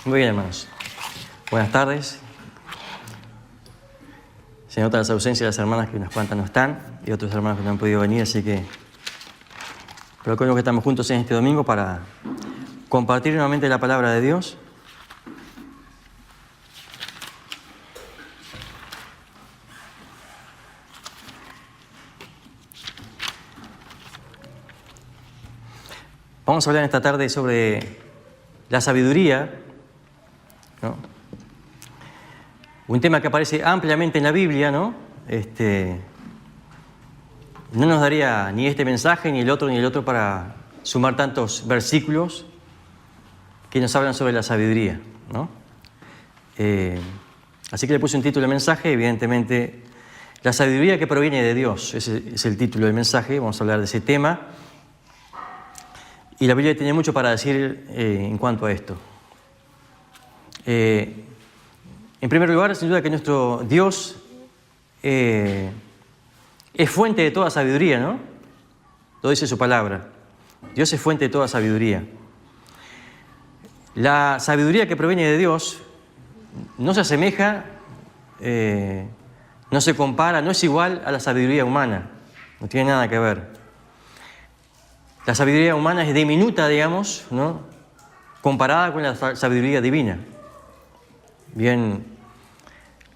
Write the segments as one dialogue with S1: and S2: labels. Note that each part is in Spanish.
S1: Muy bien, hermanos. Buenas tardes. Se nota las ausencias de las hermanas, que unas cuantas no están, y otros hermanos que no han podido venir, así que... Pero creo que estamos juntos en este domingo para compartir nuevamente la palabra de Dios. Vamos a hablar esta tarde sobre la sabiduría, ¿no? Un tema que aparece ampliamente en la Biblia, ¿no? No nos daría ni este mensaje, ni el otro para sumar tantos versículos que nos hablan sobre la sabiduría, ¿no? Así que le puse un título al mensaje, evidentemente, la sabiduría que proviene de Dios. Ese es el título del mensaje, vamos a hablar de ese tema. Y la Biblia tiene mucho para decir en cuanto a esto. En primer lugar, sin duda que nuestro Dios es fuente de toda sabiduría, ¿no? Lo dice su palabra. Dios es fuente de toda sabiduría. La sabiduría que proviene de Dios no se asemeja, no se compara, no es igual a la sabiduría humana. No tiene nada que ver. La sabiduría humana es diminuta, digamos, ¿no? Comparada con la sabiduría divina. Bien,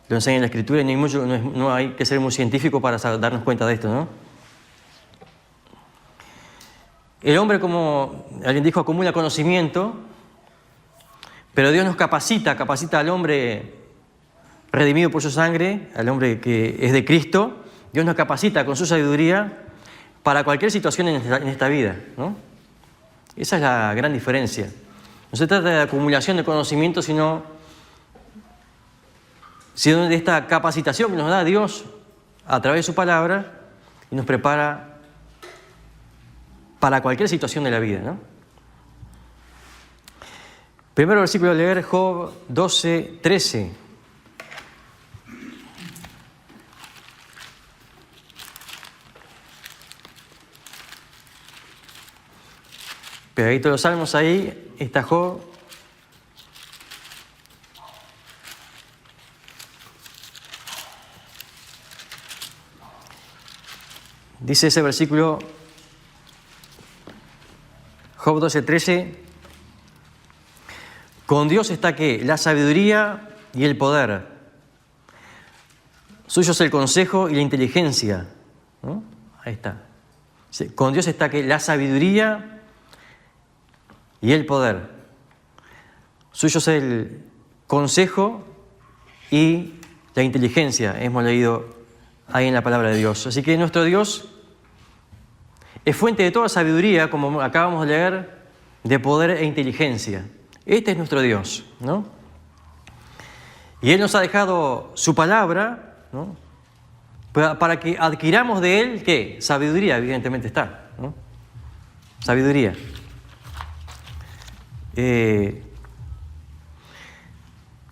S1: lo enseña en la Escritura y no hay que ser muy científico para darnos cuenta de esto, ¿no? El hombre, como alguien dijo, acumula conocimiento, pero Dios nos capacita al hombre redimido por su sangre, al hombre que es de Cristo. Dios nos capacita con su sabiduría para cualquier situación en esta vida, ¿no? Esa es la gran diferencia. No se trata de acumulación de conocimiento, sino de esta capacitación que nos da Dios a través de su palabra y nos prepara para cualquier situación de la vida, ¿no? Primero versículo a leer, Job 12:13. Pegadito los salmos ahí está Job. Dice ese versículo, Job 12:13, con Dios está ¿qué? La sabiduría y el poder. Suyo es el consejo y la inteligencia, ¿no? Ahí está. Con Dios está ¿qué? La sabiduría y el poder. Suyo es el consejo y la inteligencia, hemos leído ahí en la palabra de Dios. Así que nuestro Dios es fuente de toda sabiduría, como acabamos de leer, de poder e inteligencia. Este es nuestro Dios, ¿no? Y Él nos ha dejado su palabra, ¿no? Para que adquiramos de Él, ¿qué? Sabiduría, evidentemente está, ¿no? Sabiduría.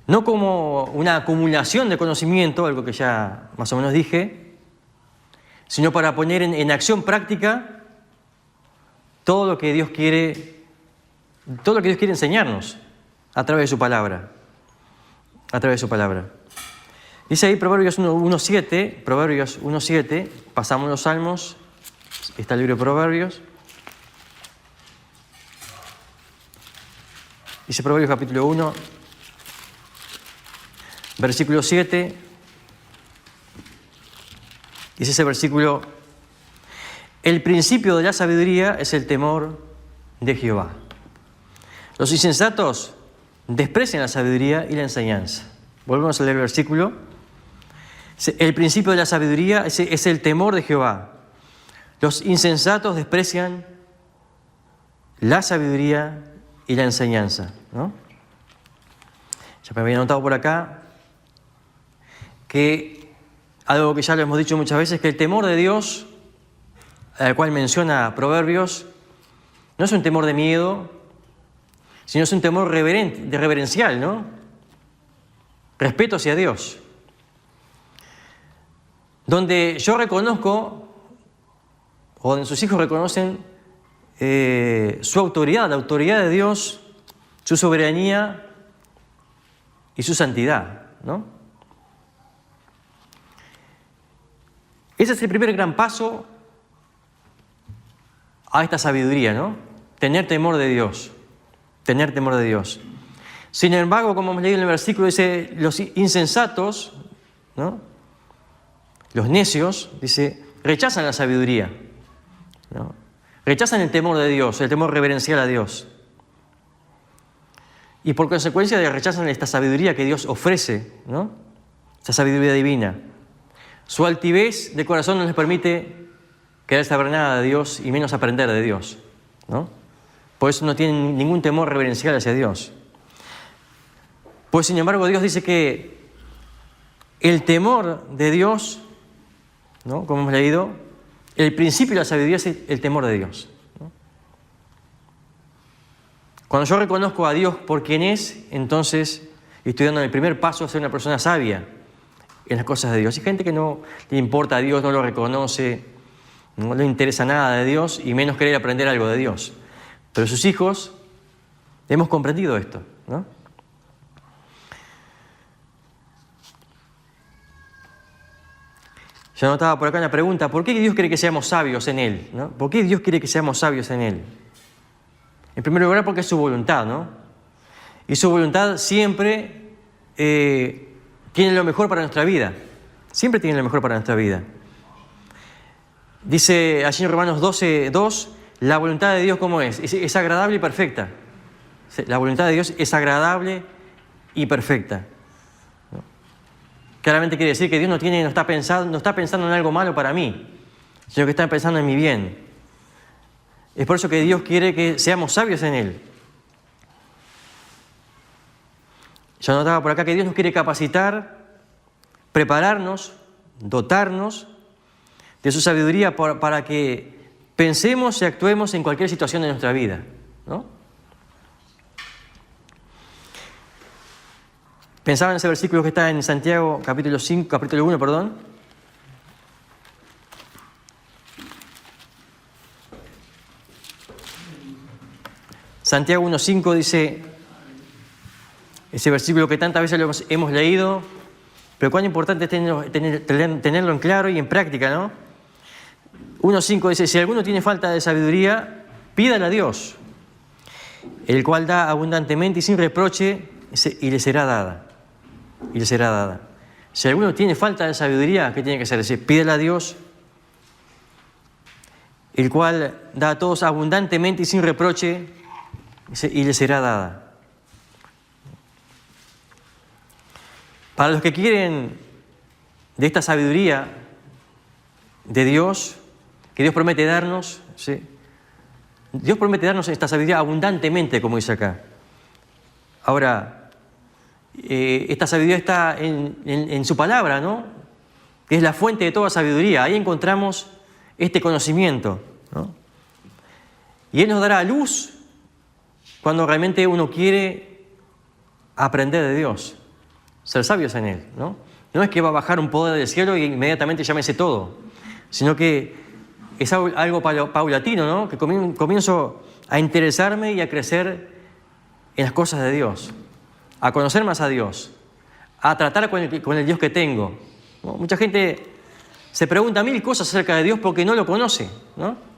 S1: No como una acumulación de conocimiento, algo que ya más o menos dije, sino para poner en acción práctica todo lo que Dios quiere enseñarnos a través de su palabra. A través de su palabra. Dice ahí Proverbios 1:7, pasamos los salmos, está el libro de Proverbios. Dice Proverbios capítulo 1, versículo 7. Dice ese versículo, el principio de la sabiduría es el temor de Jehová. Los insensatos desprecian la sabiduría y la enseñanza. Volvemos a leer el versículo. El principio de la sabiduría es el temor de Jehová. Los insensatos desprecian la sabiduría y la enseñanza, ¿no? Ya me había notado por acá que algo que ya lo hemos dicho muchas veces, que el temor de Dios, al cual menciona Proverbios, no es un temor de miedo, sino es un temor reverencial, ¿no? Respeto hacia Dios. Donde yo reconozco, o donde sus hijos reconocen su autoridad, la autoridad de Dios, su soberanía y su santidad, ¿no? Ese es el primer gran paso a esta sabiduría, ¿no? Tener temor de Dios. Tener temor de Dios. Sin embargo, como hemos leído en el versículo, dice, los insensatos, ¿no? Los necios, dice, rechazan la sabiduría, ¿no? Rechazan el temor de Dios, el temor reverencial a Dios. Y por consecuencia rechazan esta sabiduría que Dios ofrece, ¿no? Esta sabiduría divina. Su altivez de corazón no les permite querer saber nada de Dios y menos aprender de Dios, ¿no? Por eso no tienen ningún temor reverencial hacia Dios. Pues sin embargo Dios dice que el temor de Dios, ¿no? Como hemos leído, el principio de la sabiduría es el temor de Dios, ¿no? Cuando yo reconozco a Dios por quien es, entonces estoy dando el primer paso a ser una persona sabia en las cosas de Dios. Hay gente que no le importa a Dios, no lo reconoce, no le interesa nada de Dios y menos querer aprender algo de Dios. Pero sus hijos hemos comprendido esto, ¿no? Yo anotaba por acá una pregunta: ¿por qué Dios quiere que seamos sabios en Él, ¿no? ¿Por qué Dios quiere que seamos sabios en Él? En primer lugar, porque es su voluntad, ¿no? Y su voluntad siempre tiene lo mejor para nuestra vida. Siempre tiene lo mejor para nuestra vida. Dice allí en Romanos 12:2, la voluntad de Dios, ¿cómo es? Es agradable y perfecta. La voluntad de Dios es agradable y perfecta. Claramente quiere decir que Dios no está pensando en algo malo para mí, sino que está pensando en mi bien. Es por eso que Dios quiere que seamos sabios en Él. Yo anotaba por acá que Dios nos quiere capacitar, prepararnos, dotarnos de su sabiduría para que pensemos y actuemos en cualquier situación de nuestra vida, ¿no? Pensaba en ese versículo que está en Santiago capítulo 1, perdón. Santiago 1:5 dice, ese versículo que tantas veces lo hemos leído, pero cuán importante es tenerlo en claro y en práctica, ¿no? 1:5 dice, si alguno tiene falta de sabiduría, pídala a Dios, el cual da abundantemente y sin reproche, y le será dada. Y le será dada. Si alguno tiene falta de sabiduría, ¿qué tiene que hacer? Dice, pídela a Dios, el cual da a todos abundantemente y sin reproche, y le será dada. Para los que quieren de esta sabiduría de Dios, que Dios promete darnos, ¿sí? Dios promete darnos esta sabiduría abundantemente, como dice acá. Ahora, esta sabiduría está en su palabra, ¿no? Que es la fuente de toda sabiduría. Ahí encontramos este conocimiento, ¿no? Y Él nos dará luz cuando realmente uno quiere aprender de Dios, ser sabios en Él, ¿no? No es que va a bajar un poder del cielo y inmediatamente ya me sé todo, sino que es algo paulatino, ¿no? Que comienzo a interesarme y a crecer en las cosas de Dios, a conocer más a Dios, a tratar con el Dios que tengo, ¿no? Mucha gente se pregunta 1000 cosas acerca de Dios porque no lo conoce, ¿no?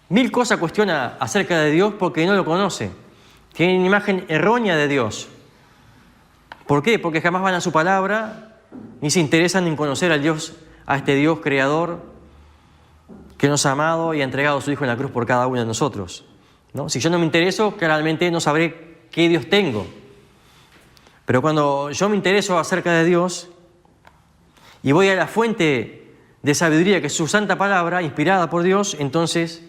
S1: 1000 cosas cuestiona acerca de Dios porque no lo conoce. Tienen una imagen errónea de Dios. ¿Por qué? Porque jamás van a su palabra ni se interesan en conocer al Dios, a este Dios creador que nos ha amado y ha entregado a su Hijo en la cruz por cada uno de nosotros, ¿no? Si yo no me intereso, claramente no sabré qué Dios tengo. Pero cuando yo me intereso acerca de Dios y voy a la fuente de sabiduría, que es su santa palabra, inspirada por Dios, entonces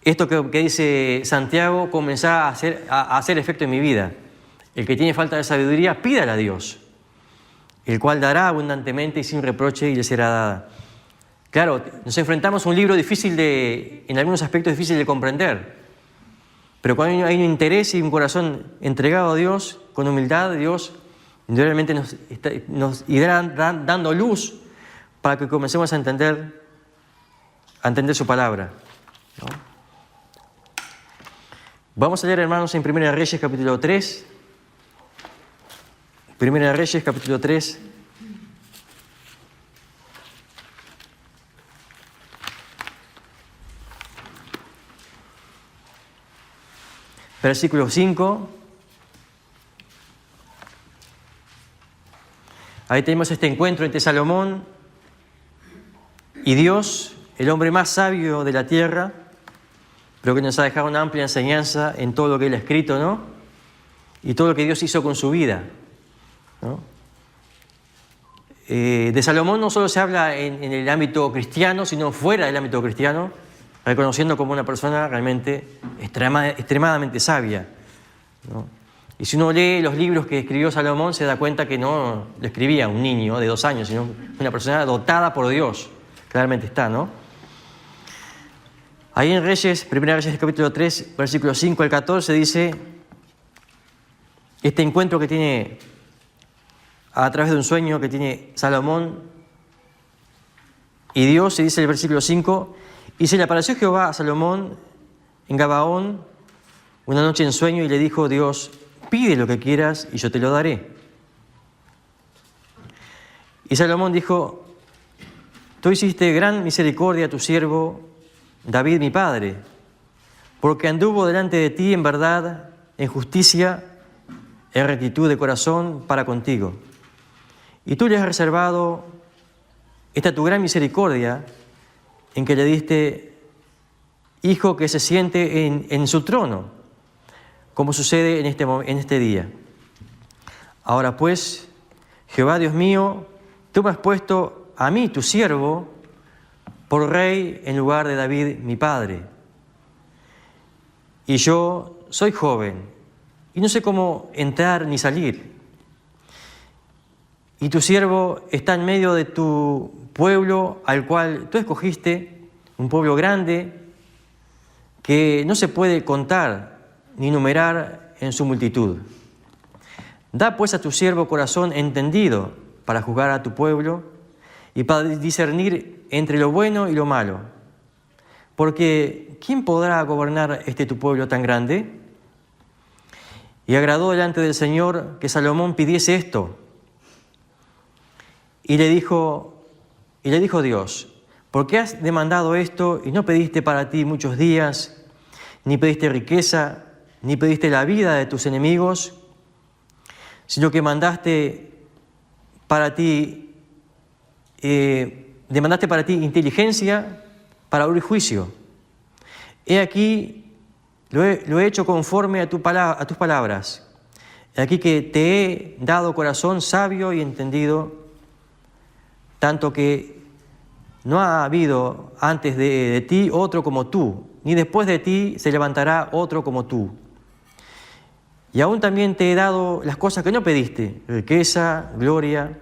S1: esto que dice Santiago comenzará a hacer efecto en mi vida. El que tiene falta de sabiduría, pídala a Dios, el cual dará abundantemente y sin reproche y le será dada. Claro, nos enfrentamos a un libro en algunos aspectos difícil de comprender. Pero cuando hay un interés y un corazón entregado a Dios, con humildad, Dios indudablemente nos irá dando luz para que comencemos a entender su palabra, ¿no? Vamos a leer, hermanos, en Primera de Reyes, capítulo 3. Primera de Reyes, capítulo 3. Versículo 5. Ahí tenemos este encuentro entre Salomón y Dios, el hombre más sabio de la tierra, pero que nos ha dejado una amplia enseñanza en todo lo que él ha escrito, ¿no? Y todo lo que Dios hizo con su vida, ¿no? De Salomón no solo se habla en el ámbito cristiano, sino fuera del ámbito cristiano, reconociendo como una persona realmente extremadamente sabia, ¿no? Y si uno lee los libros que escribió Salomón, se da cuenta que no lo escribía un niño de 2 años, sino una persona dotada por Dios. Claramente está, ¿no? Ahí en Reyes, Primera Reyes capítulo 3, versículos 5 al 14, dice este encuentro que tiene a través de un sueño que tiene Salomón y Dios, se dice el versículo 5, y se le apareció Jehová a Salomón en Gabaón una noche en sueño y le dijo Dios, pide lo que quieras y yo te lo daré. Y Salomón dijo, tú hiciste gran misericordia a tu siervo David mi padre, porque anduvo delante de ti en verdad, en justicia, en rectitud de corazón para contigo. Y tú le has reservado esta tu gran misericordia en que le diste hijo que se siente en su trono, como sucede en este día. Ahora pues, Jehová Dios mío, tú me has puesto a mí, tu siervo, por rey en lugar de David, mi padre. Y yo soy joven, y no sé cómo entrar ni salir. Y tu siervo está en medio de tu pueblo, al cual tú escogiste, un pueblo grande, que no se puede contar ni numerar en su multitud. Da pues a tu siervo corazón entendido para juzgar a tu pueblo y para discernir entre lo bueno y lo malo. Porque ¿quién podrá gobernar tu pueblo tan grande? Y agradó delante del Señor que Salomón pidiese esto. Y le dijo Dios, ¿por qué has demandado esto y no pediste para ti muchos días, ni pediste riqueza, ni pediste la vida de tus enemigos, sino que demandaste para ti inteligencia para abrir juicio? He aquí, lo he hecho conforme a tus palabras. He aquí que te he dado corazón sabio y entendido, tanto que no ha habido antes de ti otro como tú, ni después de ti se levantará otro como tú. Y aún también te he dado las cosas que no pediste, riqueza, gloria,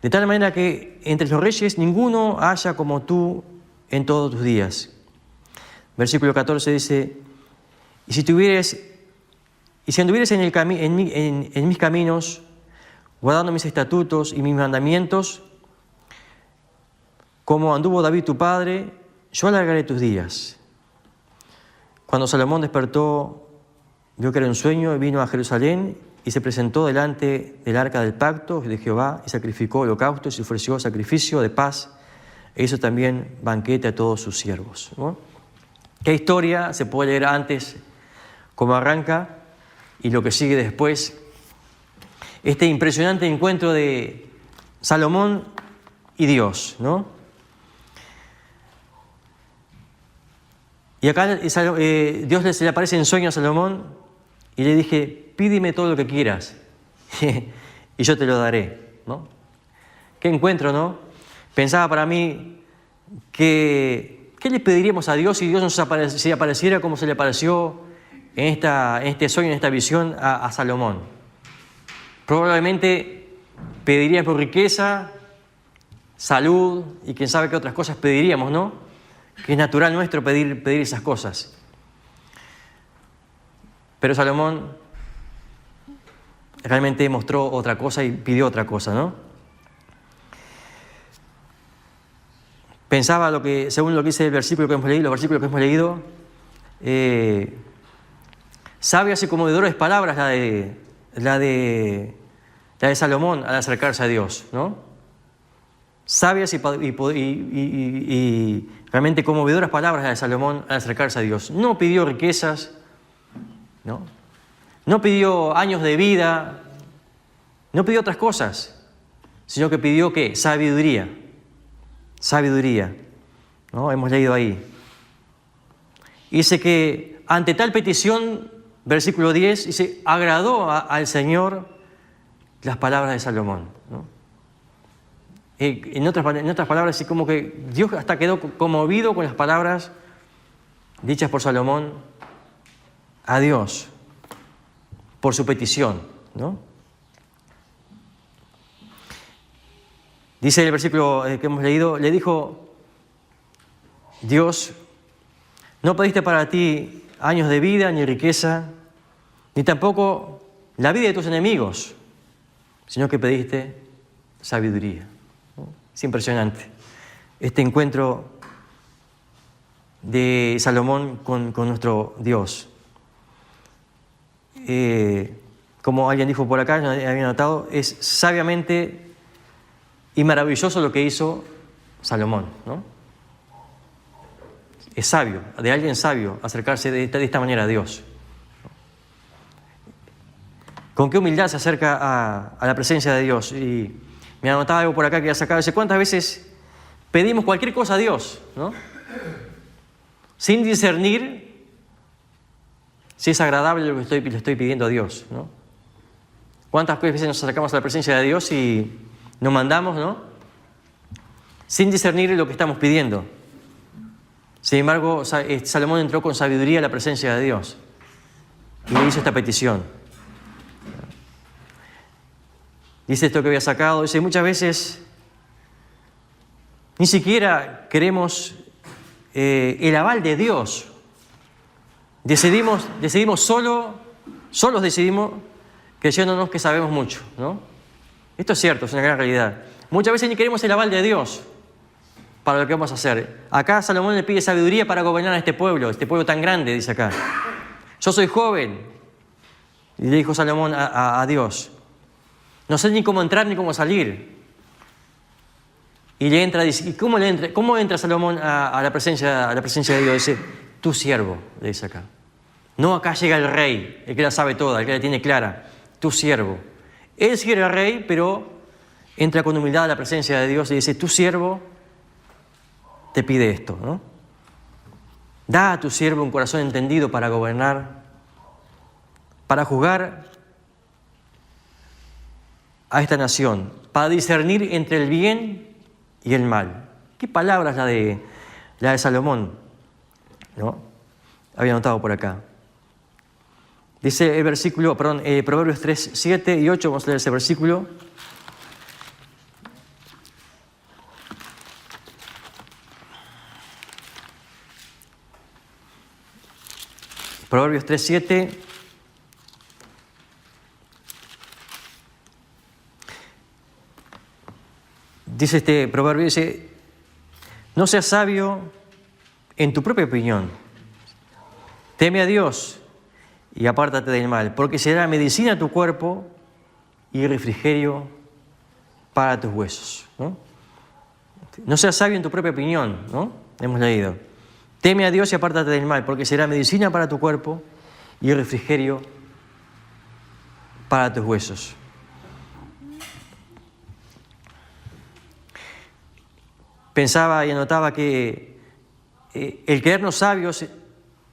S1: de tal manera que entre los reyes ninguno haya como tú en todos tus días. Versículo 14 dice, y si anduvieres en mis caminos, guardando mis estatutos y mis mandamientos, como anduvo David tu padre, yo alargaré tus días. Cuando Salomón despertó, vio que era un sueño y vino a Jerusalén y se presentó delante del arca del pacto de Jehová y sacrificó holocaustos y ofreció sacrificio de paz e hizo también banquete a todos sus siervos, ¿no? ¿Qué historia se puede leer antes cómo arranca y lo que sigue después? Este impresionante encuentro de Salomón y Dios, ¿no? Y acá Dios se le aparece en sueño a Salomón y le dije, pídeme todo lo que quieras y yo te lo daré, ¿no? Qué encuentro, ¿no? Pensaba para mí que ¿qué le pediríamos a Dios si Dios se apareciera como se le apareció en este sueño, en esta visión a Salomón? Probablemente pediría por riqueza, salud y quién sabe qué otras cosas pediríamos, ¿no? Que es natural nuestro pedir esas cosas. Pero Salomón realmente mostró otra cosa y pidió otra cosa, ¿no? Pensaba según lo que dice el versículo que hemos leído, los versículos que hemos leído, Sabias y conmovedoras palabras la de Salomón al acercarse a Dios, ¿no? Sabias y realmente conmovedoras palabras la de Salomón al acercarse a Dios. No pidió riquezas, ¿no? No pidió años de vida, no pidió otras cosas, sino que pidió ¿qué? Sabiduría. Sabiduría, ¿no? Hemos leído ahí. Dice que ante tal petición, versículo 10, dice, agradó al Señor las palabras de Salomón, ¿no? En otras palabras, así como que Dios hasta quedó conmovido con las palabras dichas por Salomón a Dios por su petición, ¿no? Dice el versículo que hemos leído, le dijo Dios, no pediste para ti años de vida, ni riqueza, ni tampoco la vida de tus enemigos, sino que pediste sabiduría, ¿no? Es impresionante este encuentro de Salomón con nuestro Dios. Como alguien dijo por acá, yo había notado, es sabiamente y maravilloso lo que hizo Salomón, ¿no? Es sabio, de alguien sabio, acercarse de esta manera a Dios. Con qué humildad se acerca a la presencia de Dios. Y me anotaba algo por acá que ya sacaba. Dice, ¿cuántas veces pedimos cualquier cosa a Dios, ¿no? Sin discernir si es agradable lo que le estoy pidiendo a Dios, ¿no? ¿Cuántas veces nos acercamos a la presencia de Dios y nos mandamos, ¿no? Sin discernir lo que estamos pidiendo. Sin embargo, Salomón entró con sabiduría a la presencia de Dios y le hizo esta petición. Dice esto que había sacado, dice, muchas veces ni siquiera queremos el aval de Dios. Decidimos solos decidimos creyéndonos que sabemos mucho, ¿no? Esto es cierto, es una gran realidad. Muchas veces ni queremos el aval de Dios para lo que vamos a hacer. Acá Salomón le pide sabiduría para gobernar a este pueblo tan grande, dice acá. Yo soy joven, y le dijo Salomón a Dios. No sé ni cómo entrar ni cómo salir. Y le entra, dice, ¿y cómo entra Salomón a la presencia de Dios? Dice, tu siervo, le dice acá. No, acá llega el rey, el que la sabe toda, el que la tiene clara. Tu siervo. Él sí era rey, pero entra con humildad a la presencia de Dios y dice, tu siervo te pide esto, ¿no? Da a tu siervo un corazón entendido para gobernar, para juzgar a esta nación, para discernir entre el bien y el mal. ¿Qué palabra es la de Salomón? ¿No? Había anotado por acá. Dice el versículo, Proverbios 3, 7 y 8, vamos a leer ese versículo. Proverbios 3, 7. Dice este proverbio, dice, no seas sabio en tu propia opinión. Teme a Dios y apártate del mal, porque será medicina a tu cuerpo y refrigerio para tus huesos, ¿no? No seas sabio en tu propia opinión, ¿no? Hemos leído. Teme a Dios y apártate del mal, porque será medicina para tu cuerpo y refrigerio para tus huesos. Pensaba y anotaba que el creernos sabios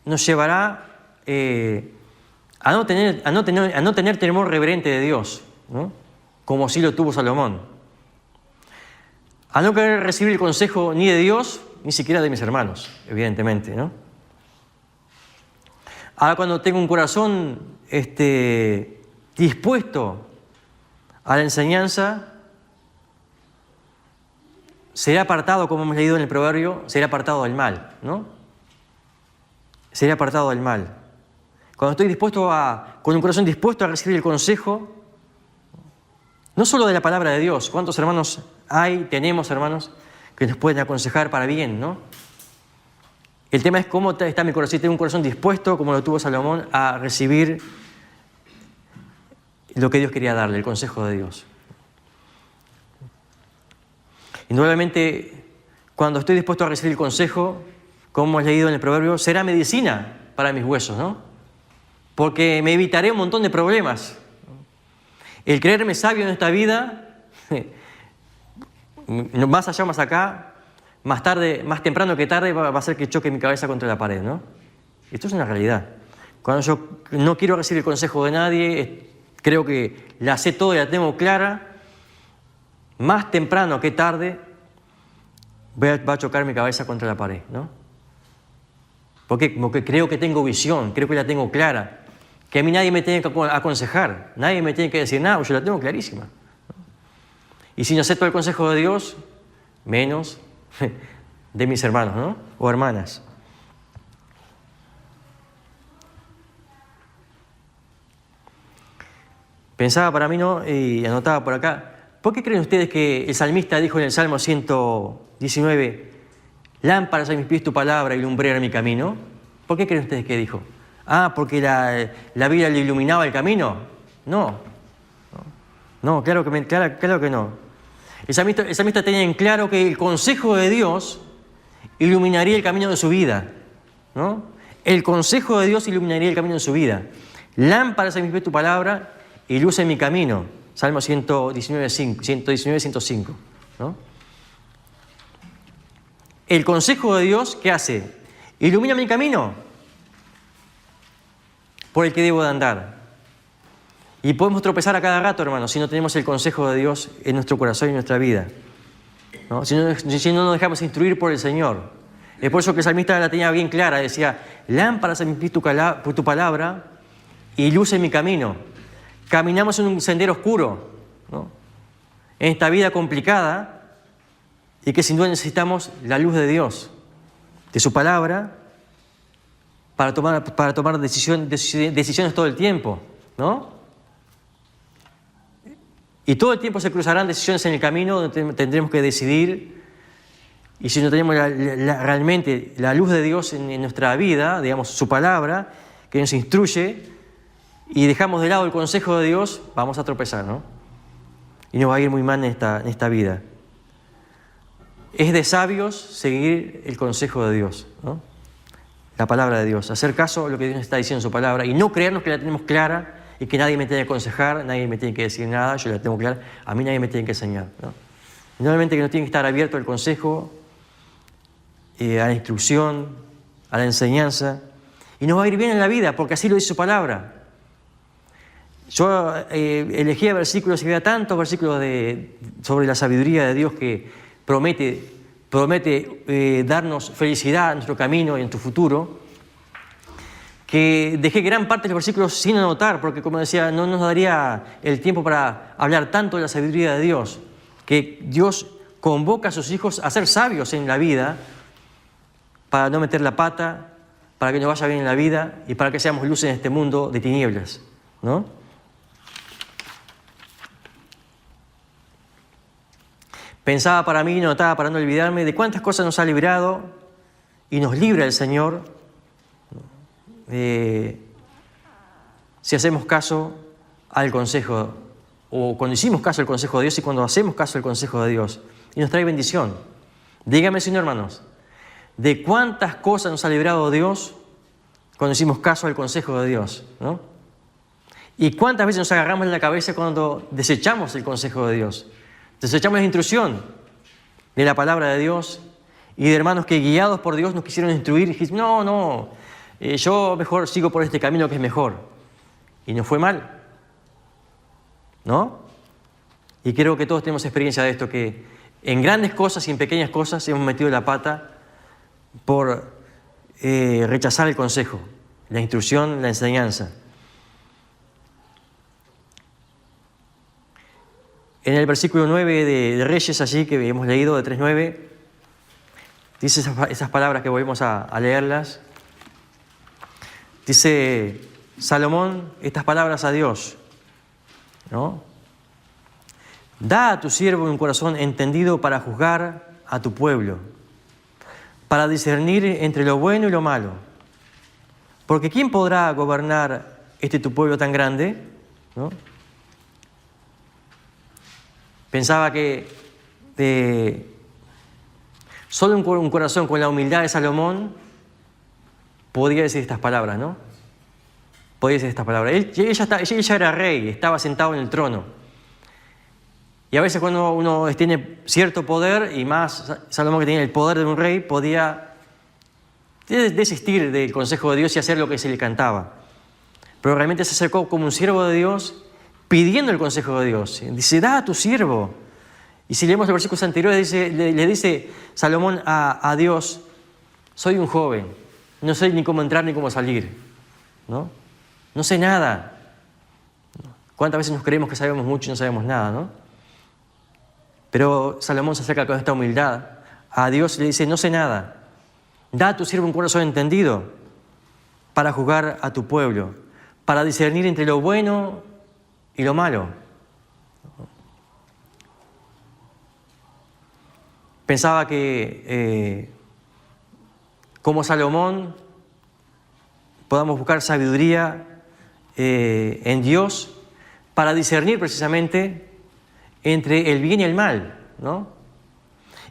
S1: nos llevará a no tener temor reverente de Dios, ¿no? Como sí lo tuvo Salomón. A no querer recibir el consejo ni de Dios, ni siquiera de mis hermanos, evidentemente, ¿no? Ahora cuando tengo un corazón dispuesto a la enseñanza, será apartado, como hemos leído en el proverbio, será apartado del mal, ¿no? Será apartado del mal. Cuando estoy con un corazón dispuesto a recibir el consejo, no solo de la palabra de Dios, ¿cuántos hermanos tenemos hermanos, que nos pueden aconsejar para bien, ¿no? El tema es cómo está mi corazón. Si tengo un corazón dispuesto, como lo tuvo Salomón, a recibir lo que Dios quería darle, el consejo de Dios. Indudablemente, cuando estoy dispuesto a recibir el consejo, como hemos leído en el proverbio, será medicina para mis huesos, ¿no? Porque me evitaré un montón de problemas. El creerme sabio en esta vida, más allá o más acá, más tarde, más temprano que tarde, va a hacer que choque mi cabeza contra la pared, ¿no? Esto es una realidad. Cuando yo no quiero recibir el consejo de nadie, creo que la sé todo y la tengo clara, más temprano que tarde va a chocar mi cabeza contra la pared, ¿no? Porque creo que tengo visión, creo que la tengo clara, que a mí nadie me tiene que aconsejar, nadie me tiene que decir nada, yo la tengo clarísima, ¿no? Y si no acepto el consejo de Dios, menos de mis hermanos, ¿no? O hermanas. Pensaba para mí, ¿no? Y anotaba por acá. ¿Por qué creen ustedes que el salmista dijo en el Salmo 119, lámparas a mis pies tu palabra y lumbrera mi camino? ¿Por qué creen ustedes que dijo? ¿Porque la Biblia le iluminaba el camino? No, claro que no. El salmista tenía en claro que el consejo de Dios iluminaría el camino de su vida, ¿no? El consejo de Dios iluminaría el camino de su vida. Lámparas a mis pies tu palabra y luz en mi camino. Salmo 119, 105, ¿no? El consejo de Dios, ¿qué hace? Ilumina mi camino por el que debo de andar. Y podemos tropezar a cada rato, hermanos, si no tenemos el consejo de Dios en nuestro corazón y en nuestra vida, ¿no? Si no nos dejamos instruir por el Señor. Es por eso que el salmista la tenía bien clara. Decía, lámparas a mis pies tu palabra y luz en mi camino. Caminamos en un sendero oscuro, ¿no? En esta vida complicada, y que sin duda necesitamos la luz de Dios, de su palabra, para tomar decisiones todo el tiempo, ¿no? Y todo el tiempo se cruzarán decisiones en el camino donde tendremos que decidir. Y si no tenemos realmente la luz de Dios en nuestra vida, digamos, su palabra, que nos instruye, y dejamos de lado el consejo de Dios, vamos a tropezar, ¿no? Y nos va a ir muy mal en esta vida. Es de sabios seguir el consejo de Dios, ¿no? La palabra de Dios, hacer caso a lo que Dios nos está diciendo en su palabra y no creernos que la tenemos clara y que nadie me tiene que aconsejar, nadie me tiene que decir nada, yo la tengo clara, a mí nadie me tiene que enseñar, ¿no? Normalmente que no tiene que estar abierto al consejo, a la instrucción, a la enseñanza, y nos va a ir bien en la vida porque así lo dice su palabra. Yo elegía versículos y veía tantos versículos sobre la sabiduría de Dios que promete darnos felicidad en nuestro camino y en tu futuro, que dejé gran parte de los versículos sin anotar, porque como decía, no nos daría el tiempo para hablar tanto de la sabiduría de Dios, que Dios convoca a sus hijos a ser sabios en la vida, para no meter la pata, para que nos vaya bien en la vida y para que seamos luz en este mundo de tinieblas, ¿no? Pensaba para mí, notaba para no olvidarme de cuántas cosas nos ha librado y nos libra el Señor si hacemos caso al consejo, o cuando hicimos caso al consejo de Dios y cuando hacemos caso al consejo de Dios. Y nos trae bendición. Dígame, Señor, hermanos, de cuántas cosas nos ha librado Dios cuando hicimos caso al consejo de Dios, ¿no? Y cuántas veces nos agarramos en la cabeza cuando desechamos el consejo de Dios. Desechamos la instrucción de la palabra de Dios y de hermanos que guiados por Dios nos quisieron instruir y dijimos, yo mejor sigo por este camino que es mejor. Y nos fue mal, ¿no? Y creo que todos tenemos experiencia de esto, que en grandes cosas y en pequeñas cosas hemos metido la pata por rechazar el consejo, la instrucción, la enseñanza. En el versículo 9 de Reyes, allí que hemos leído, de 3:9, dice esas palabras que volvemos a leerlas. Dice Salomón estas palabras a Dios, ¿no? Da a tu siervo un corazón entendido para juzgar a tu pueblo. para discernir entre lo bueno y lo malo. Porque ¿quién podrá gobernar tu pueblo tan grande? ¿No? Pensaba que solo un corazón con la humildad de Salomón podía decir estas palabras, ¿no? Podía decir estas palabras. Él ya era rey, estaba sentado en el trono. Y a veces cuando uno tiene cierto poder, y más Salomón que tenía el poder de un rey, podía desistir del consejo de Dios y hacer lo que se le cantaba. Pero realmente se acercó como un siervo de Dios, pidiendo el consejo de Dios. Dice, da a tu siervo. Y si leemos los versículos anteriores, le dice Salomón a Dios, soy un joven, no sé ni cómo entrar ni cómo salir, ¿no? No sé nada. ¿Cuántas veces nos creemos que sabemos mucho y no sabemos nada, no? Pero Salomón se acerca con esta humildad a Dios y le dice, no sé nada. Da a tu siervo un corazón entendido para juzgar a tu pueblo, para discernir entre lo bueno y lo malo. Pensaba que como Salomón podamos buscar sabiduría en Dios para discernir precisamente entre el bien y el mal, ¿no?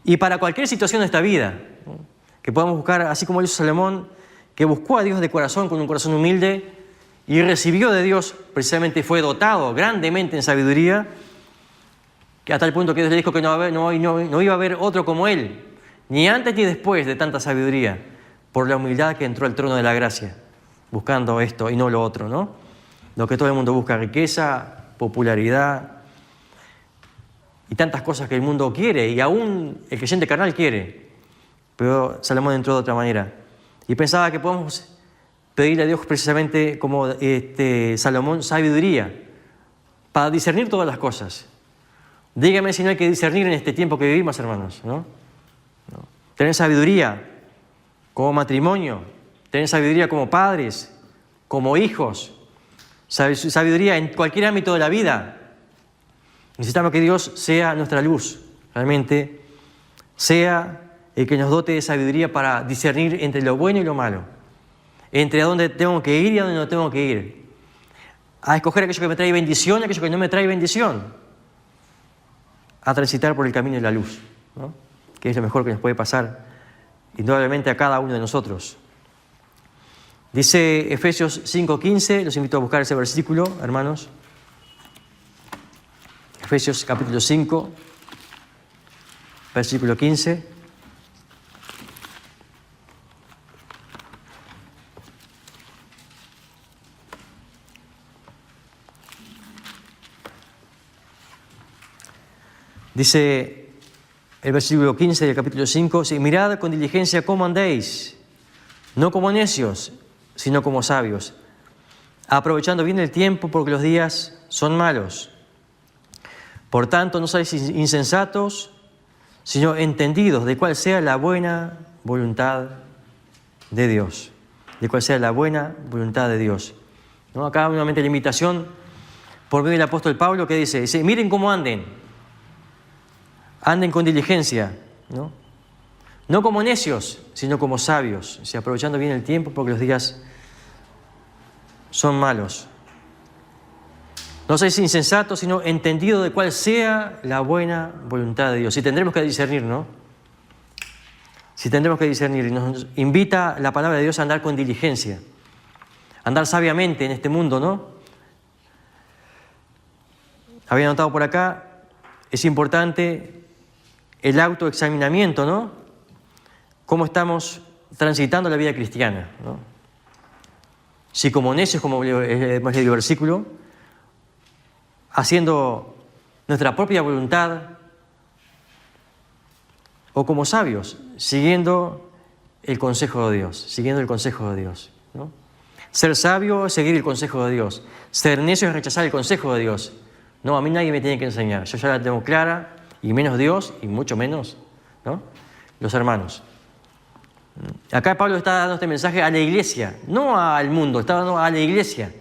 S1: Y para cualquier situación de esta vida, ¿no? Que podamos buscar, así como hizo Salomón, que buscó a Dios de corazón, con un corazón humilde, y recibió de Dios, precisamente fue dotado grandemente en sabiduría, que a tal punto que Dios le dijo que no iba a haber otro como él, ni antes ni después de tanta sabiduría, por la humildad que entró al trono de la gracia, buscando esto y no lo otro, ¿no? Lo que todo el mundo busca, riqueza, popularidad y tantas cosas que el mundo quiere, y aún el creyente carnal quiere. Pero Salomón entró de otra manera. Y pensaba que podemos pedirle a Dios precisamente como Salomón sabiduría para discernir todas las cosas. Dígame si no hay que discernir en este tiempo que vivimos, hermanos, ¿no? Tener sabiduría como matrimonio, tener sabiduría como padres, como hijos, sabiduría en cualquier ámbito de la vida. Necesitamos que Dios sea nuestra luz, realmente sea el que nos dote de sabiduría para discernir entre lo bueno y lo malo, entre a dónde tengo que ir y a dónde no tengo que ir, a escoger aquello que me trae bendición y aquello que no me trae bendición, a transitar por el camino de la luz, ¿no? Que es lo mejor que nos puede pasar, indudablemente, a cada uno de nosotros. Dice Efesios 5:15, los invito a buscar ese versículo, hermanos. Efesios capítulo 5, versículo 15. Dice el versículo 15 del capítulo 5, mirad con diligencia cómo andéis, no como necios, sino como sabios, aprovechando bien el tiempo porque los días son malos. Por tanto, no seáis insensatos, sino entendidos de cuál sea la buena voluntad de Dios. De cuál sea la buena voluntad de Dios. ¿No? Acá nuevamente la invitación por medio del apóstol Pablo que dice, miren cómo anden. Anden con diligencia, ¿no? No como necios, sino como sabios, aprovechando bien el tiempo porque los días son malos. No seáis insensatos, sino entendidos de cuál sea la buena voluntad de Dios. Si tendremos que discernir, ¿no? Si tendremos que discernir, y nos invita la palabra de Dios a andar con diligencia, a andar sabiamente en este mundo, ¿no? Había notado por acá, es importante el autoexaminamiento, ¿no? Cómo estamos transitando la vida cristiana, ¿no? Si como necios, como hemos leído el versículo, haciendo nuestra propia voluntad, o como sabios, siguiendo el consejo de Dios, ¿no? Ser sabio es seguir el consejo de Dios. Ser necio es rechazar el consejo de Dios. No, a mí nadie me tiene que enseñar, yo ya la tengo clara, y menos Dios, y mucho menos, ¿no?, los hermanos. Acá Pablo está dando este mensaje a la iglesia, no al mundo, está dando a la iglesia.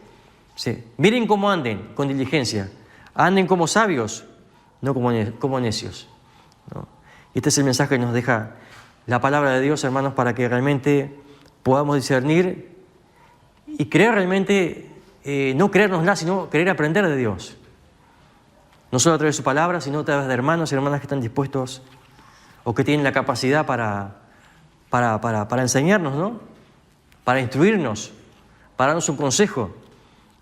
S1: Sí. Miren cómo anden con diligencia, anden como sabios, no como necios, ¿no? Y este es el mensaje que nos deja la palabra de Dios, hermanos, para que realmente podamos discernir y creer realmente, no creérnosla, sino querer aprender de Dios. No solo a través de su palabra, sino a través de hermanos y hermanas que están dispuestos o que tienen la capacidad para enseñarnos, ¿no? Para instruirnos, para darnos un consejo.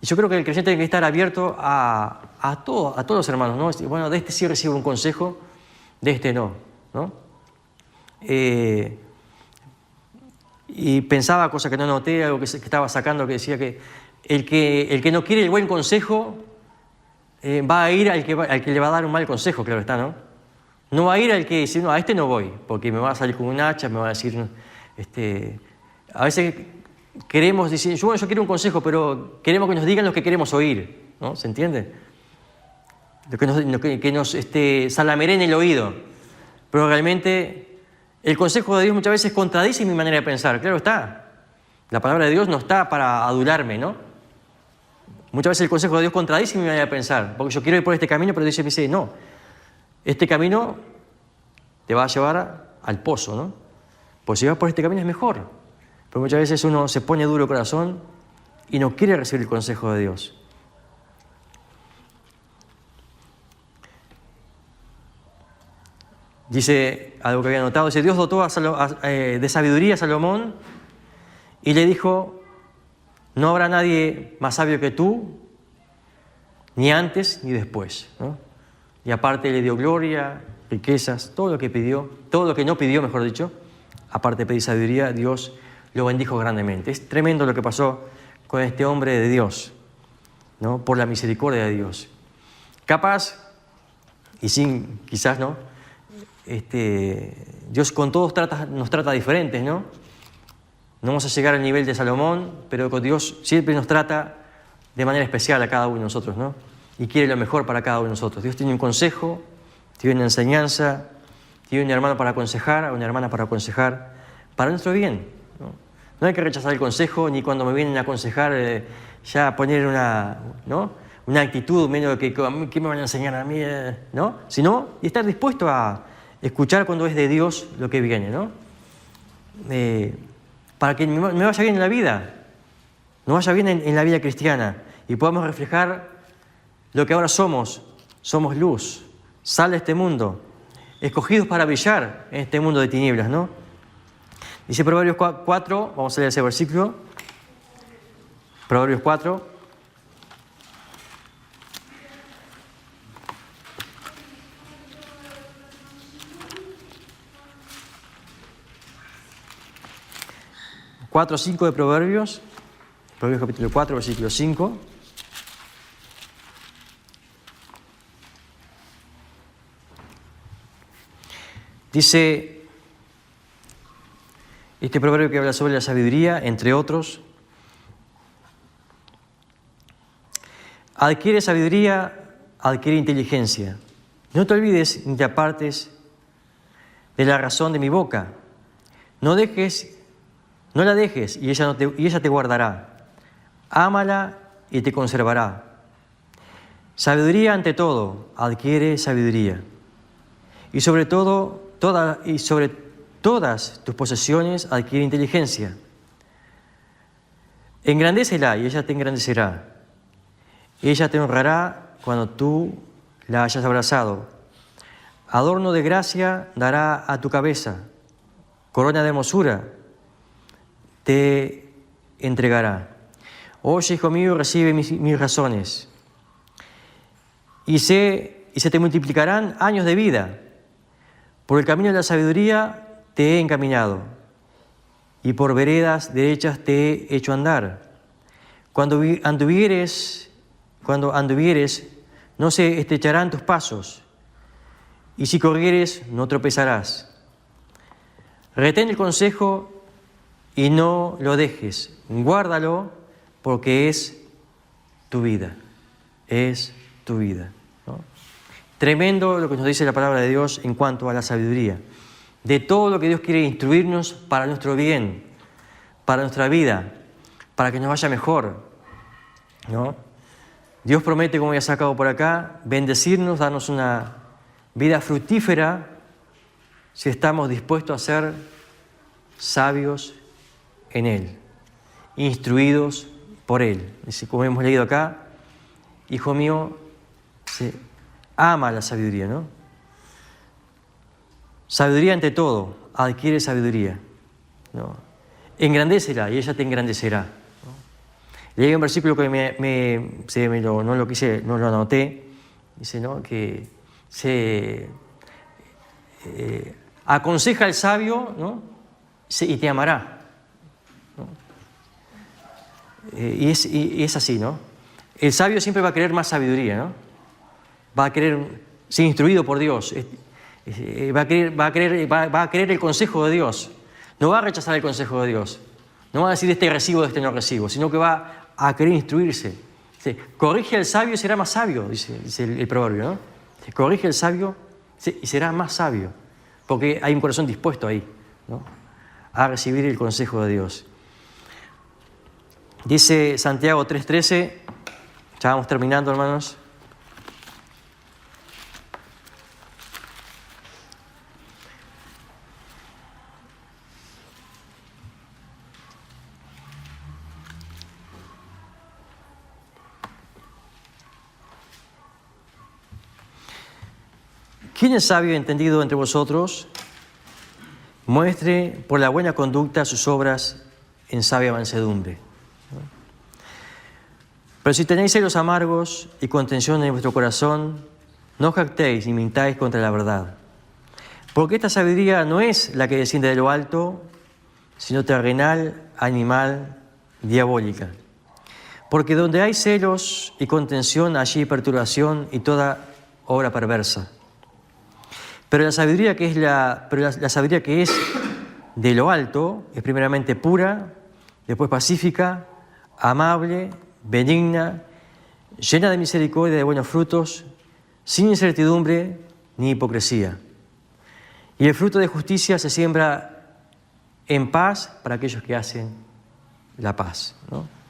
S1: Y yo creo que el creyente tiene que estar abierto a todos los hermanos, ¿no? Bueno, de este sí recibo un consejo, de este no, ¿no? Y pensaba, cosa que no noté, algo que estaba sacando, que decía que el que no quiere el buen consejo va a ir al que le va a dar un mal consejo, claro está, ¿no? No va a ir al que dice, no, a este no voy, porque me va a salir con un hacha, me va a decir, a veces queremos decir, yo quiero un consejo, pero queremos que nos digan lo que queremos oír, ¿no? ¿Se entiende? Que nos salameren el oído. Pero realmente el consejo de Dios muchas veces contradice mi manera de pensar, claro está. La palabra de Dios no está para adularme, ¿no? Muchas veces el consejo de Dios contradice mi manera de pensar, porque yo quiero ir por este camino, pero Dios me dice, no, este camino te va a llevar al pozo, ¿no? Pues si vas por este camino es mejor. Pero muchas veces uno se pone duro corazón y no quiere recibir el consejo de Dios. Dice algo que había notado, dice, Dios dotó de sabiduría a Salomón y le dijo, no habrá nadie más sabio que tú, ni antes ni después, ¿no? Y aparte le dio gloria, riquezas, todo lo que pidió, todo lo que no pidió, mejor dicho, aparte de pedir sabiduría, Dios lo bendijo grandemente. Es tremendo lo que pasó con este hombre de Dios, ¿no? Por la misericordia de Dios. Capaz, y sin, quizás, ¿no? Dios con todos nos trata diferentes, ¿no? No vamos a llegar al nivel de Salomón, pero con Dios siempre nos trata de manera especial a cada uno de nosotros, ¿no? Y quiere lo mejor para cada uno de nosotros. Dios tiene un consejo, tiene una enseñanza, tiene un hermano para aconsejar, una hermana para aconsejar, para nuestro bien, ¿no? No hay que rechazar el consejo, ni cuando me vienen a aconsejar ya poner una actitud medio que ¿qué me van a enseñar a mí? ¿No? Sino y estar dispuesto a escuchar cuando es de Dios lo que viene, ¿no? Para que me vaya bien en la vida, nos vaya bien en la vida cristiana y podamos reflejar lo que ahora somos luz, sal de este mundo, escogidos para brillar en este mundo de tinieblas, ¿no? Dice Proverbios 4, vamos a leer ese versículo, Proverbios 4. Cuatro, 5 de Proverbios capítulo 4, versículo 5. Dice este proverbio que habla sobre la sabiduría, entre otros. Adquiere sabiduría, adquiere inteligencia. No te olvides ni te apartes de la razón de mi boca. No la dejes y ella te guardará. Ámala y te conservará. Sabiduría ante todo, adquiere sabiduría. Y sobre todas tus posesiones adquiere inteligencia. Engrandécela y ella te engrandecerá. Ella te honrará cuando tú la hayas abrazado. Adorno de gracia dará a tu cabeza. Corona de hermosura te entregará. Oye, hijo mío, recibe mis razones. Y se te multiplicarán años de vida. Por el camino de la sabiduría te he encaminado, y por veredas derechas te he hecho andar. Cuando anduvieres, no se estrecharán tus pasos, y si corrieres, no tropezarás. Retén el consejo y no lo dejes, guárdalo, porque es tu vida, es tu vida, ¿no? Tremendo lo que nos dice la palabra de Dios en cuanto a la sabiduría, de todo lo que Dios quiere instruirnos para nuestro bien, para nuestra vida, para que nos vaya mejor, ¿no? Dios promete, como ya sacado por acá, bendecirnos, darnos una vida fructífera si estamos dispuestos a ser sabios en Él, instruidos por Él. Dice, como hemos leído acá, hijo mío, se ama la sabiduría, ¿no? Sabiduría ante todo, adquiere sabiduría, ¿no? Engrandécela y ella te engrandecerá, ¿no? Leí un versículo que no lo anoté, dice, ¿no?, que se aconseja al sabio, ¿no?, y te amará, ¿no? Y es así, ¿no? El sabio siempre va a querer más sabiduría, ¿no? Va a querer ser instruido por Dios, va a querer el consejo de Dios. No va a rechazar el consejo de Dios. No va a decir de este recibo, de este no recibo, sino que va a querer instruirse. Dice, corrige al sabio y será más sabio, dice el proverbio, ¿no? Dice, corrige al sabio y será más sabio, porque hay un corazón dispuesto ahí, ¿no?, a recibir el consejo de Dios. Dice Santiago 3:13, ya vamos terminando, hermanos. ¿Quién es sabio y entendido entre vosotros? Muestre por la buena conducta sus obras en sabia mansedumbre. Pero si tenéis celos amargos y contención en vuestro corazón, no os jactéis ni mintáis contra la verdad. Porque esta sabiduría no es la que desciende de lo alto, sino terrenal, animal, diabólica. Porque donde hay celos y contención, allí hay perturbación y toda obra perversa. Pero la sabiduría que es de lo alto es primeramente pura, después pacífica, amable, benigna, llena de misericordia y de buenos frutos, sin incertidumbre ni hipocresía. Y el fruto de justicia se siembra en paz para aquellos que hacen la paz, ¿no?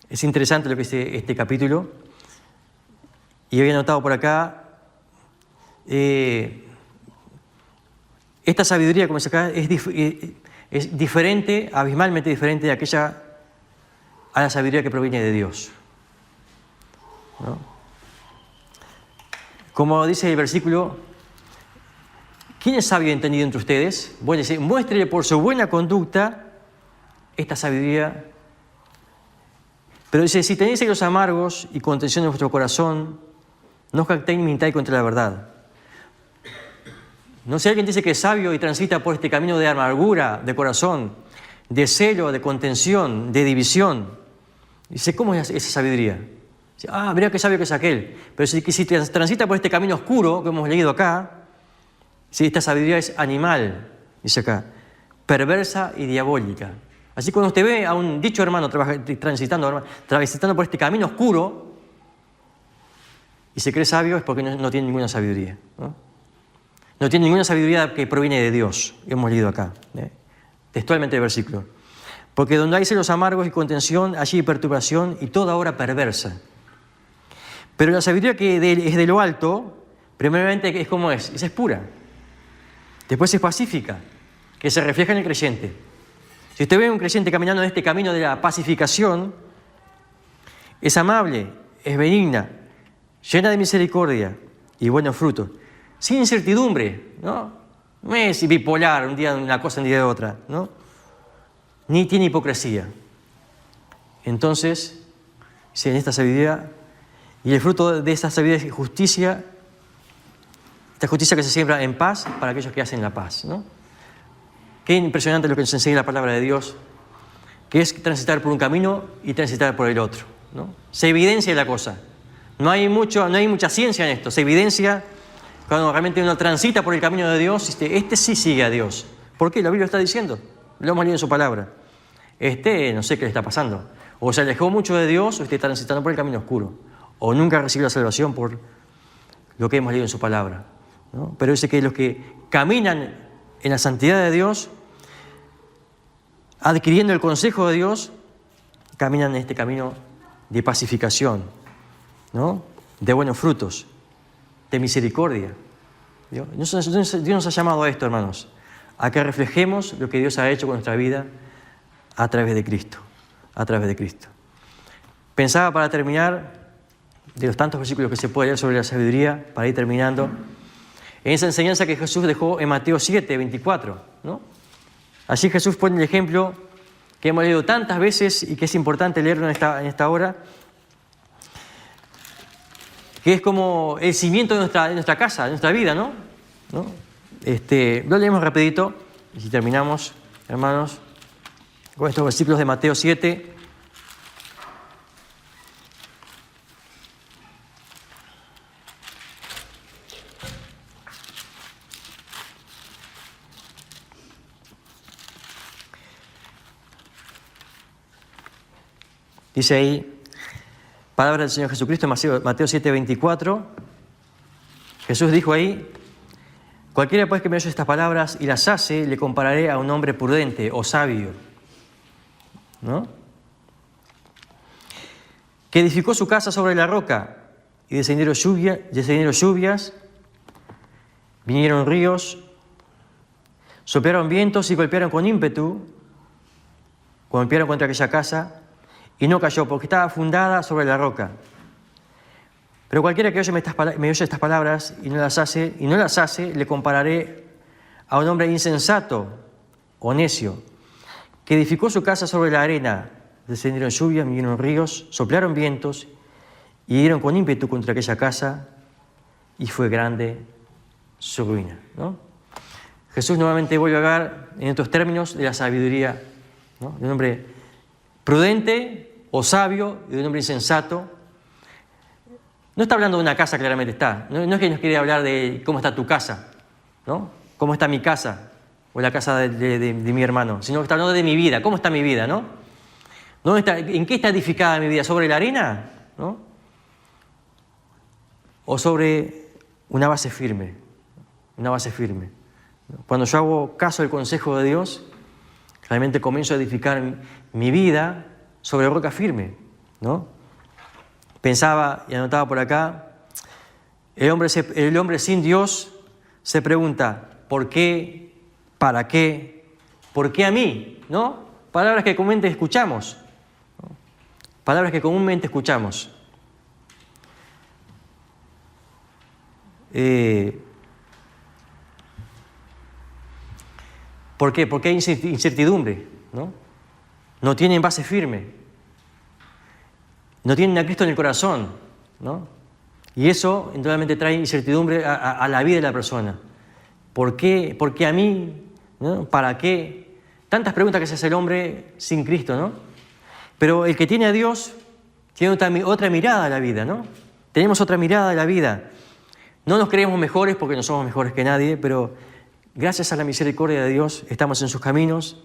S1: Es interesante lo que es este capítulo, y había notado por acá, esta sabiduría, como dice acá, es diferente, abismalmente diferente de aquella a la sabiduría que proviene de Dios, ¿no? Como dice el versículo, ¿quién es sabio y entendido entre ustedes? Bueno, dice, muéstrele por su buena conducta esta sabiduría. Pero dice, si tenéis celos amargos y contención en vuestro corazón, no os jactéis ni mintáis contra la verdad. No sé, alguien dice que es sabio y transita por este camino de amargura, de corazón, de celo, de contención, de división. Dice, ¿cómo es esa sabiduría? Dice, mira qué sabio que es aquel. Pero si transita por este camino oscuro que hemos leído acá, si esta sabiduría es animal, dice acá, perversa y diabólica. Así que cuando usted ve a un dicho hermano transitando por este camino oscuro y se cree sabio, es porque no tiene ninguna sabiduría, ¿no? No tiene ninguna sabiduría que proviene de Dios, hemos leído acá, textualmente el versículo. Porque donde hay celos amargos y contención, allí hay perturbación y toda obra perversa. Pero la sabiduría que es de lo alto, primeramente es como es pura. Después es pacífica, que se refleja en el creyente. Si usted ve a un creyente caminando en este camino de la pacificación, es amable, es benigna, llena de misericordia y buenos frutos, sin incertidumbre, ¿no? No es bipolar, un día una cosa, un día otra, ¿no? Ni tiene hipocresía. Entonces, si en esta sabiduría, y el fruto de esta sabiduría es justicia, esta justicia que se siembra en paz para aquellos que hacen la paz, ¿no? Qué impresionante lo que nos enseña la palabra de Dios, que es transitar por un camino y transitar por el otro, ¿no? Se evidencia la cosa. No hay mucha ciencia en esto. Se evidencia cuando realmente uno transita por el camino de Dios. Este sí sigue a Dios. ¿Por qué? La Biblia está diciendo. Lo hemos leído en su palabra. No sé qué le está pasando. O se alejó mucho de Dios o está transitando por el camino oscuro. O nunca recibió la salvación por lo que hemos leído en su palabra, ¿no? Pero dice que los que caminan en la santidad de Dios, adquiriendo el consejo de Dios, caminan en este camino de pacificación, ¿no? De buenos frutos, de misericordia. Dios nos ha llamado a esto, hermanos, a que reflejemos lo que Dios ha hecho con nuestra vida a través de Cristo, a través de Cristo. Pensaba, para terminar, de los tantos versículos que se puede leer sobre la sabiduría, para ir terminando, en esa enseñanza que Jesús dejó en Mateo 7, 24, ¿no? Allí Jesús pone el ejemplo que hemos leído tantas veces y que es importante leerlo en esta hora, que es como el cimiento de nuestra casa, de nuestra vida, ¿no? Lo leemos rapidito y si terminamos, hermanos, con estos versículos de Mateo 7. Dice ahí, palabra del Señor Jesucristo en Mateo 7, 24. Jesús dijo ahí: cualquiera pues que me oye estas palabras y las hace, le compararé a un hombre prudente o sabio, ¿no? Que edificó su casa sobre la roca, y descendieron lluvias, vinieron ríos, soplaron vientos y golpearon con ímpetu, golpearon contra aquella casa, y no cayó, porque estaba fundada sobre la roca. Pero cualquiera que me oye estas palabras y no las hace, le compararé a un hombre insensato o necio, que edificó su casa sobre la arena. Descendieron lluvias, vinieron ríos, soplaron vientos, y dieron con ímpetu contra aquella casa, y fue grande su ruina, ¿no? Jesús nuevamente vuelve a hablar en estos términos de la sabiduría, ¿no? De un hombre prudente o sabio y de un hombre insensato. No está hablando de una casa, claramente está. No es que nos quiere hablar de cómo está tu casa, ¿no? Cómo está mi casa o la casa de mi hermano, sino que está hablando de mi vida. ¿Cómo está mi vida, no? ¿En qué está edificada mi vida? ¿Sobre la arena, no? ¿O sobre una base firme? Una base firme. Cuando yo hago caso del consejo de Dios, realmente comienzo a edificar mi vida sobre roca firme, ¿no? Pensaba y anotaba por acá, el hombre sin Dios se pregunta, ¿por qué? ¿Para qué? ¿Por qué a mí? ¿No? Palabras que comúnmente escuchamos, ¿no? Palabras que comúnmente escuchamos. ¿Por qué? Porque hay incertidumbre, ¿no? No tienen base firme. No tienen a Cristo en el corazón, ¿no? Y eso, indudablemente, trae incertidumbre a la vida de la persona. ¿Por qué? ¿Por qué a mí? ¿No? ¿Para qué? Tantas preguntas que se hace el hombre sin Cristo, ¿no? Pero el que tiene a Dios tiene otra mirada a la vida, ¿no? Tenemos otra mirada a la vida. No nos creemos mejores porque no somos mejores que nadie, pero gracias a la misericordia de Dios estamos en sus caminos.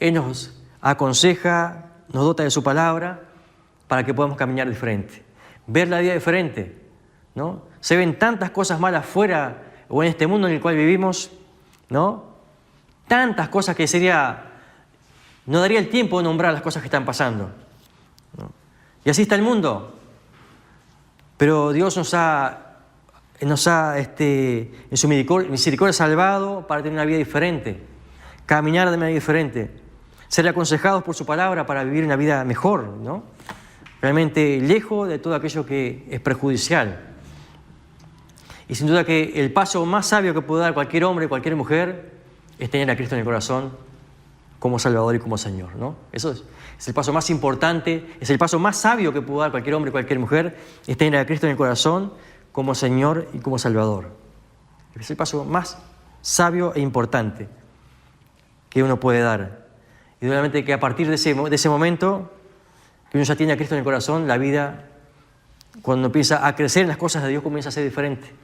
S1: Él nos aconseja, nos dota de su palabra para que podamos caminar diferente, ver la vida diferente, ¿no? Se ven tantas cosas malas fuera o en este mundo en el cual vivimos, ¿no? Tantas cosas que no daría el tiempo de nombrar las cosas que están pasando, ¿no? Y así está el mundo. Pero Dios nos ha en su misericordia salvado para tener una vida diferente, caminar de manera diferente, ser aconsejados por su palabra para vivir una vida mejor, ¿no? Realmente lejos de todo aquello que es perjudicial. Y sin duda que el paso más sabio que puede dar cualquier hombre, cualquier mujer, es tener a Cristo en el corazón como Salvador y como Señor, ¿no? Eso es el paso más importante, es el paso más sabio que puede dar cualquier hombre, cualquier mujer, es tener a Cristo en el corazón como Señor y como Salvador. Es el paso más sabio e importante que uno puede dar. Y realmente que a partir de ese momento que uno ya tiene a Cristo en el corazón, la vida, cuando empieza a crecer en las cosas de Dios, comienza a ser diferente,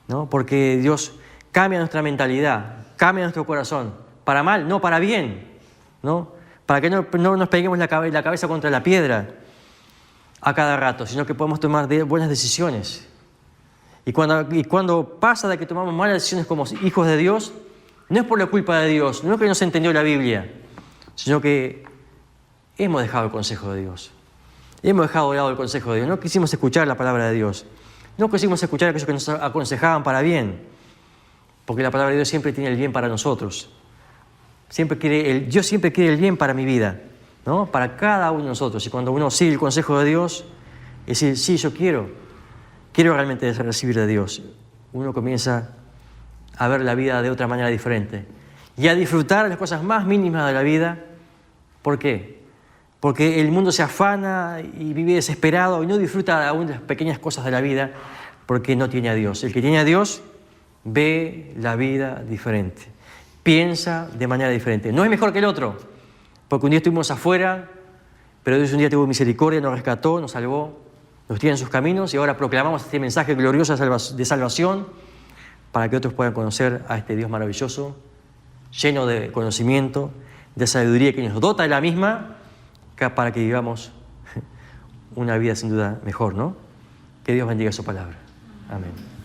S1: ¿no? Porque Dios cambia nuestra mentalidad, cambia nuestro corazón, para mal, no para bien, ¿no? Para que no nos peguemos la cabeza contra la piedra a cada rato, sino que podemos tomar buenas decisiones. Y cuando pasa de que tomamos malas decisiones como hijos de Dios, no es por la culpa de Dios, no es que no se entendió la Biblia, sino que hemos dejado el consejo de Dios. Hemos dejado de lado el consejo de Dios. No quisimos escuchar la palabra de Dios. No quisimos escuchar a aquellos que nos aconsejaban para bien. Porque la palabra de Dios siempre tiene el bien para nosotros. Dios siempre quiere el bien para mi vida, ¿no? Para cada uno de nosotros. Y cuando uno sigue el consejo de Dios, es decir, sí, yo quiero realmente recibir de Dios. Uno comienza a ver la vida de otra manera diferente y a disfrutar las cosas más mínimas de la vida. ¿Por qué? Porque el mundo se afana y vive desesperado y no disfruta aún de las pequeñas cosas de la vida porque no tiene a Dios. El que tiene a Dios ve la vida diferente, piensa de manera diferente. No es mejor que el otro, porque un día estuvimos afuera, pero Dios un día tuvo misericordia, nos rescató, nos salvó, nos tiene en sus caminos y ahora proclamamos este mensaje glorioso de salvación para que otros puedan conocer a este Dios maravilloso, lleno de conocimiento, de sabiduría que nos dota de la misma, para que vivamos una vida sin duda mejor, ¿no? Que Dios bendiga su palabra. Amén.